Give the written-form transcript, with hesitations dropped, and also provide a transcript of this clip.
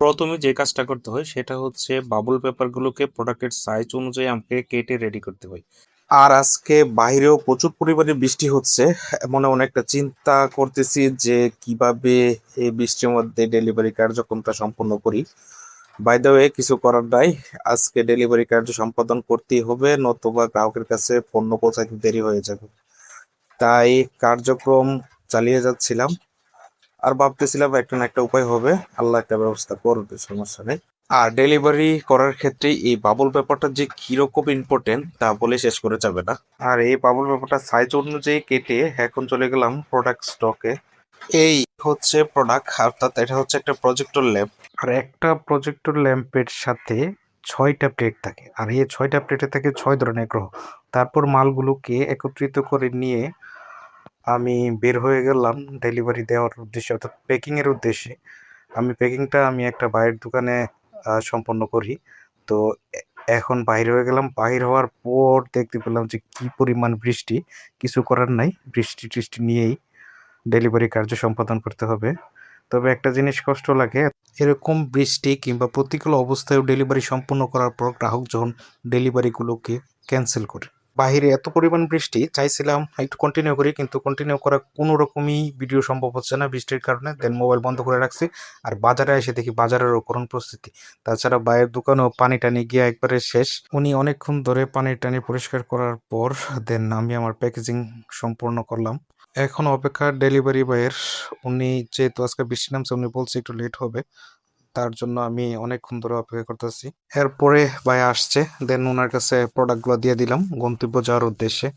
প্রথমে যে কাজটা করতে হয় সেটা হচ্ছে বাবল পেপারগুলোকে প্রোডাক্টের সাইজ অনুযায়ী আমাকে কেটে রেডি করতে হয়। আর আজকে বাইরেও প্রচুর পরিমাণে বৃষ্টি হচ্ছে। মনে অনেকটা চিন্তা করতেছি যে কিভাবে এই বৃষ্টির মধ্যে ডেলিভারি কার্যক্রমটা সম্পন্ন করি। বাই দ্য ওয়ে, কিছু করার নাই, আজকে ডেলিভারি কার্য সম্পাদন করতেই হবে, নতুবা গ্রাহকের কাছে পণ্য পৌঁছাতে দেরি হয়ে যাবে। তাই কার্যক্রম চালিয়ে যাচ্ছিলাম, আর ভাবতেছিলাম একটা না একটা উপায় হবে, আল্লাহ একটা ব্যবস্থা করবে, সমস্যা নেই। আর ডেলিভারি করার ক্ষেত্রে এই বাবল পেপারটা যে কিরকম ইম্পর্টেন্ট তা বলে শেষ করে যাবে না। আর এই বাবল পেপারটা সাইজ অনুযায়ী কেটে এখন চলে গেলাম প্রোডাক্ট স্টকে। এই হচ্ছে প্রোডাক্ট, অর্থাৎ এটা হচ্ছে একটা প্রজেক্টর ল্যাম্প। আর একটা প্রজেক্টর ল্যাম্পের সাথে 6টা প্লেট থাকে, আর এই 6টা প্লেটে থাকে 6 ধরনের গ্রহ। তারপর মালগুলোকে একত্রিত করে নিয়ে আমি বের হয়ে গেলাম ডেলিভারি দেওয়ার উদ্দেশ্যে, অর্থাৎ প্যাকিং এর উদ্দেশ্যে। প্যাকিংটা আমি একটা ভাইয়ের দোকানে সম্পন্ন করি। তো এখন বাইরে হয়ে গেলাম, বাইর হওয়ার পর দেখতে পেলাম যে কি পরিমাণ বৃষ্টি। কিছু করার নাই, বৃষ্টি টিষ্টি নিয়েই ডেলিভারি কার্য সম্পাদন করতে হবে। তবে একটা জিনিস কষ্ট লাগে, এরকম বৃষ্টি কিংবা প্রতিকূল অবস্থায়ও ডেলিভারি সম্পন্ন করার পর গ্রাহক যখন ডেলিভারিগুলোকে ক্যান্সেল করে। বাইরে এত পরিমাণ বৃষ্টি, চাইছিলাম একটু কন্টিনিউ করি, কিন্তু কন্টিনিউ করা কোনো রকমই ভিডিও সম্ভব হচ্ছে না বৃষ্টির কারণে। দেন মোবাইল বন্ধ করে রাখছি। আর বাজারে এসে দেখি বাজারেরও করুণ পরিস্থিতি। তাছাড়া বাইরের দোকানেও পানি টানি গিয়ে একবারে শেষ। উনি অনেকক্ষণ ধরে পানি টানি পরিষ্কার করার পর দেন আমি আমার প্যাকেজিং সম্পূর্ণ করলাম। এখন অপেক্ষা ডেলিভারি বয়ের। উনি যেহেতু আজকে বৃষ্টি নামছে, উনি বলছে একটু লেট হবে, তার জন্য আমি অনেকক্ষণ ধরে অপেক্ষা করতেছি। এরপরে ভাই আসছে, দেন ওনার কাছে প্রোডাক্টগুলো দিয়ে দিলাম গন্তব্য যাওয়ার উদ্দেশ্যে।